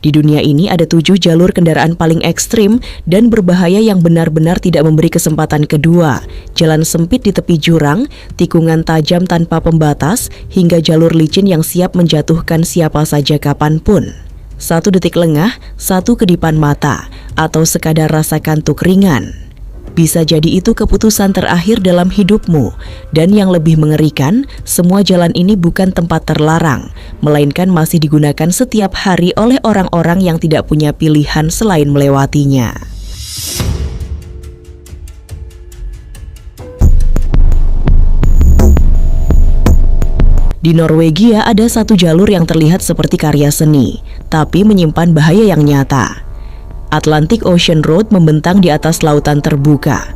Di dunia ini ada 7 jalur kendaraan paling ekstrim dan berbahaya yang benar-benar tidak memberi kesempatan kedua. Jalan sempit di tepi jurang, tikungan tajam tanpa pembatas, hingga jalur licin yang siap menjatuhkan siapa saja kapanpun. 1 detik lengah, 1 kedipan mata, atau sekadar rasa kantuk ringan. Bisa jadi itu keputusan terakhir dalam hidupmu. Dan yang lebih mengerikan, semua jalan ini bukan tempat terlarang, melainkan masih digunakan setiap hari oleh orang-orang yang tidak punya pilihan selain melewatinya. Di Norwegia ada 1 jalur yang terlihat seperti karya seni, tapi menyimpan bahaya yang nyata. Atlantic Ocean Road membentang di atas lautan terbuka,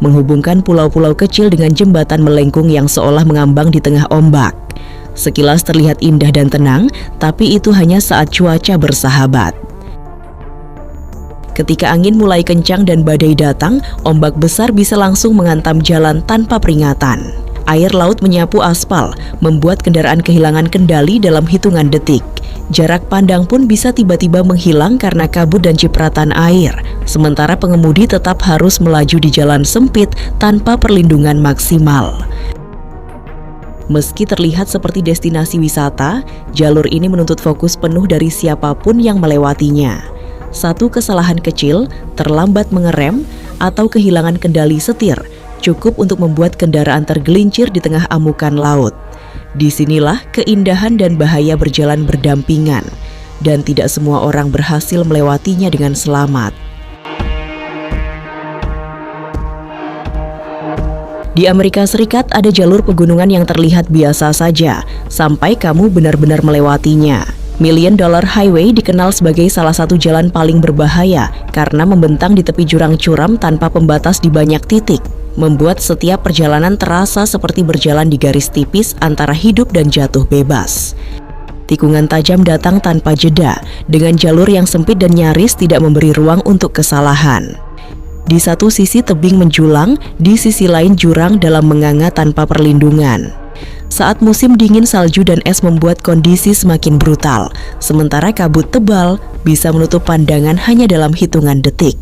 menghubungkan pulau-pulau kecil dengan jembatan melengkung yang seolah mengambang di tengah ombak. Sekilas terlihat indah dan tenang, tapi itu hanya saat cuaca bersahabat. Ketika angin mulai kencang dan badai datang, ombak besar bisa langsung menghantam jalan tanpa peringatan. Air laut menyapu aspal, membuat kendaraan kehilangan kendali dalam hitungan detik. Jarak pandang pun bisa tiba-tiba menghilang karena kabut dan cipratan air. Sementara pengemudi tetap harus melaju di jalan sempit tanpa perlindungan maksimal. Meski terlihat seperti destinasi wisata, jalur ini menuntut fokus penuh dari siapapun yang melewatinya. 1 kesalahan kecil, terlambat mengerem, atau kehilangan kendali setir, cukup untuk membuat kendaraan tergelincir di tengah amukan laut. Disinilah keindahan dan bahaya berjalan berdampingan, dan tidak semua orang berhasil melewatinya dengan selamat. Di Amerika Serikat ada jalur pegunungan yang terlihat biasa saja, sampai kamu benar-benar melewatinya. Million Dollar Highway dikenal sebagai salah satu jalan paling berbahaya karena membentang di tepi jurang curam tanpa pembatas di banyak titik, membuat setiap perjalanan terasa seperti berjalan di garis tipis antara hidup dan jatuh bebas. Tikungan tajam datang tanpa jeda, dengan jalur yang sempit dan nyaris tidak memberi ruang untuk kesalahan. Di satu sisi tebing menjulang, di sisi lain jurang dalam menganga tanpa perlindungan. Saat musim dingin, salju dan es membuat kondisi semakin brutal, sementara kabut tebal bisa menutup pandangan hanya dalam hitungan detik.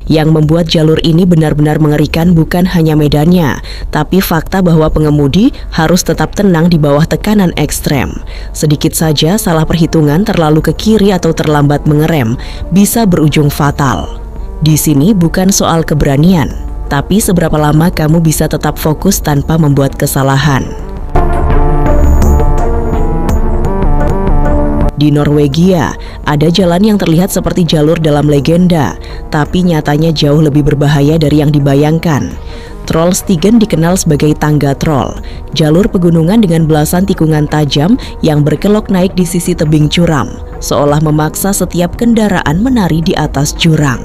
Yang membuat jalur ini benar-benar mengerikan bukan hanya medannya, tapi fakta bahwa pengemudi harus tetap tenang di bawah tekanan ekstrem. Sedikit saja salah perhitungan, terlalu ke kiri atau terlambat mengerem, bisa berujung fatal. Di sini bukan soal keberanian, tapi seberapa lama kamu bisa tetap fokus tanpa membuat kesalahan. Di Norwegia, ada jalan yang terlihat seperti jalur dalam legenda, tapi nyatanya jauh lebih berbahaya dari yang dibayangkan. Trollstigen dikenal sebagai tangga troll, jalur pegunungan dengan belasan tikungan tajam yang berkelok naik di sisi tebing curam, seolah memaksa setiap kendaraan menari di atas jurang.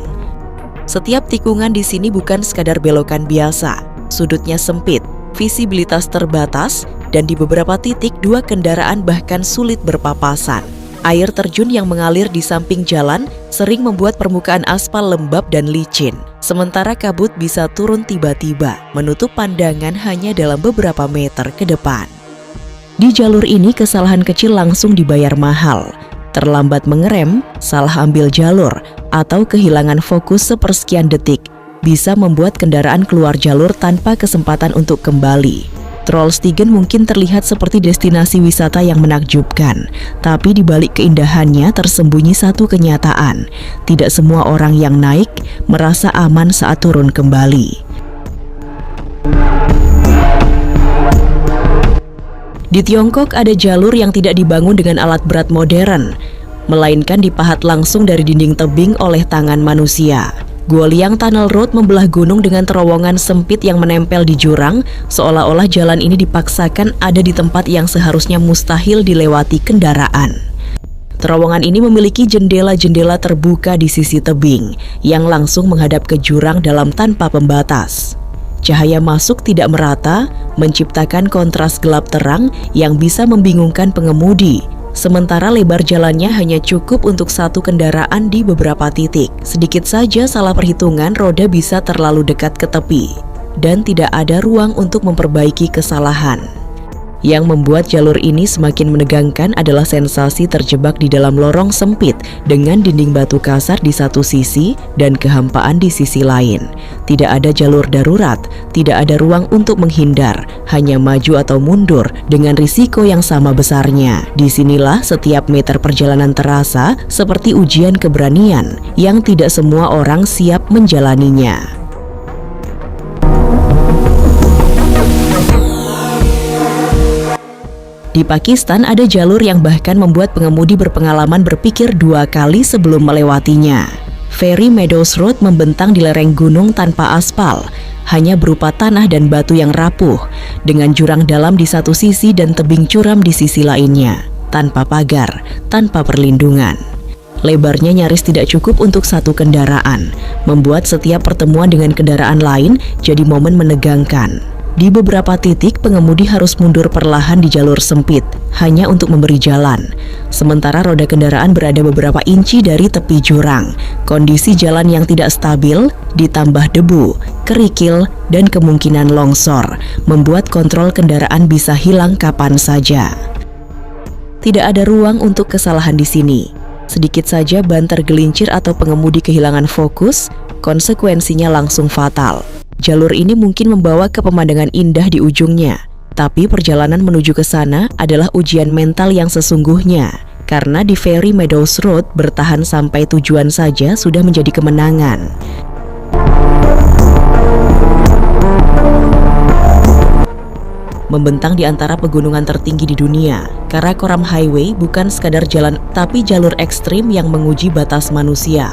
Setiap tikungan di sini bukan sekadar belokan biasa, sudutnya sempit, visibilitas terbatas, dan di beberapa titik 2 kendaraan bahkan sulit berpapasan. Air terjun yang mengalir di samping jalan sering membuat permukaan aspal lembab dan licin, sementara kabut bisa turun tiba-tiba, menutup pandangan hanya dalam beberapa meter ke depan. Di jalur ini kesalahan kecil langsung dibayar mahal. Terlambat mengerem, salah ambil jalur, atau kehilangan fokus sepersekian detik bisa membuat kendaraan keluar jalur tanpa kesempatan untuk kembali. Trollstigen mungkin terlihat seperti destinasi wisata yang menakjubkan, tapi di balik keindahannya tersembunyi satu kenyataan. Tidak semua orang yang naik merasa aman saat turun kembali. Di Tiongkok ada jalur yang tidak dibangun dengan alat berat modern, melainkan dipahat langsung dari dinding tebing oleh tangan manusia. Guoliang Tunnel Road membelah gunung dengan terowongan sempit yang menempel di jurang, seolah-olah jalan ini dipaksakan ada di tempat yang seharusnya mustahil dilewati kendaraan. Terowongan ini memiliki jendela-jendela terbuka di sisi tebing, yang langsung menghadap ke jurang dalam tanpa pembatas. Cahaya masuk tidak merata, menciptakan kontras gelap terang yang bisa membingungkan pengemudi. Sementara lebar jalannya hanya cukup untuk satu kendaraan di beberapa titik. Sedikit saja salah perhitungan, roda bisa terlalu dekat ke tepi, dan tidak ada ruang untuk memperbaiki kesalahan. Yang membuat jalur ini semakin menegangkan adalah sensasi terjebak di dalam lorong sempit dengan dinding batu kasar di satu sisi dan kehampaan di sisi lain. Tidak ada jalur darurat, tidak ada ruang untuk menghindar, hanya maju atau mundur dengan risiko yang sama besarnya. Disinilah setiap meter perjalanan terasa seperti ujian keberanian yang tidak semua orang siap menjalaninya. Di Pakistan ada jalur yang bahkan membuat pengemudi berpengalaman berpikir 2 kali sebelum melewatinya. Ferry Meadows Road membentang di lereng gunung tanpa aspal, hanya berupa tanah dan batu yang rapuh, dengan jurang dalam di satu sisi dan tebing curam di sisi lainnya, tanpa pagar, tanpa perlindungan. Lebarnya nyaris tidak cukup untuk satu kendaraan, membuat setiap pertemuan dengan kendaraan lain jadi momen menegangkan. Di beberapa titik, pengemudi harus mundur perlahan di jalur sempit, hanya untuk memberi jalan. Sementara roda kendaraan berada beberapa inci dari tepi jurang. Kondisi jalan yang tidak stabil, ditambah debu, kerikil, dan kemungkinan longsor, membuat kontrol kendaraan bisa hilang kapan saja. Tidak ada ruang untuk kesalahan di sini. Sedikit saja ban tergelincir atau pengemudi kehilangan fokus, konsekuensinya langsung fatal. Jalur ini mungkin membawa ke pemandangan indah di ujungnya, tapi perjalanan menuju ke sana adalah ujian mental yang sesungguhnya. Karena di Ferry Meadows Road, bertahan sampai tujuan saja sudah menjadi kemenangan. Membentang di antara pegunungan tertinggi di dunia, Karakoram Highway bukan sekadar jalan, tapi jalur ekstrim yang menguji batas manusia.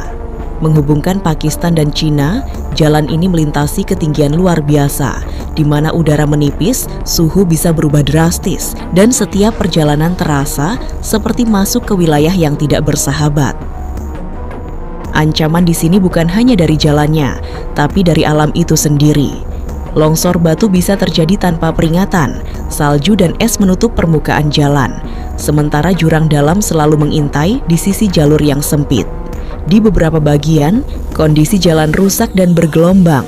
Menghubungkan Pakistan dan Cina, jalan ini melintasi ketinggian luar biasa, di mana udara menipis, suhu bisa berubah drastis, dan setiap perjalanan terasa seperti masuk ke wilayah yang tidak bersahabat. Ancaman di sini bukan hanya dari jalannya, tapi dari alam itu sendiri. Longsor batu bisa terjadi tanpa peringatan, salju dan es menutup permukaan jalan, sementara jurang dalam selalu mengintai di sisi jalur yang sempit. Di beberapa bagian, kondisi jalan rusak dan bergelombang,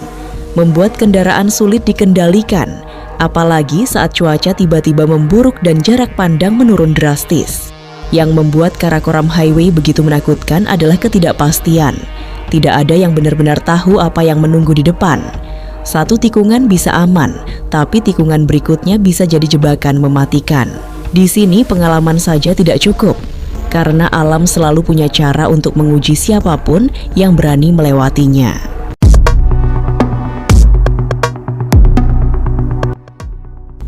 membuat kendaraan sulit dikendalikan, apalagi saat cuaca tiba-tiba memburuk dan jarak pandang menurun drastis. Yang membuat Karakoram Highway begitu menakutkan adalah ketidakpastian. Tidak ada yang benar-benar tahu apa yang menunggu di depan. Satu tikungan bisa aman, tapi tikungan berikutnya bisa jadi jebakan mematikan. Di sini pengalaman saja tidak cukup, karena alam selalu punya cara untuk menguji siapapun yang berani melewatinya.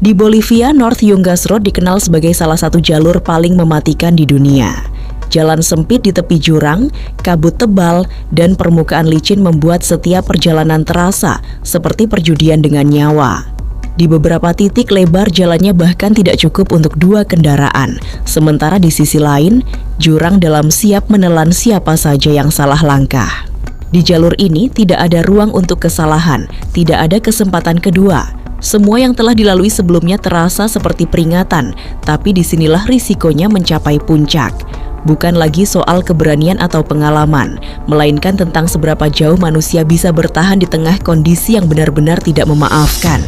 Di Bolivia, North Yungas Road dikenal sebagai salah satu jalur paling mematikan di dunia. Jalan sempit di tepi jurang, kabut tebal, dan permukaan licin membuat setiap perjalanan terasa seperti perjudian dengan nyawa. Di beberapa titik lebar jalannya bahkan tidak cukup untuk 2 kendaraan. Sementara di sisi lain, jurang dalam siap menelan siapa saja yang salah langkah. Di jalur ini tidak ada ruang untuk kesalahan, tidak ada kesempatan kedua. Semua yang telah dilalui sebelumnya terasa seperti peringatan, tapi disinilah risikonya mencapai puncak. Bukan lagi soal keberanian atau pengalaman, melainkan tentang seberapa jauh manusia bisa bertahan di tengah kondisi yang benar-benar tidak memaafkan.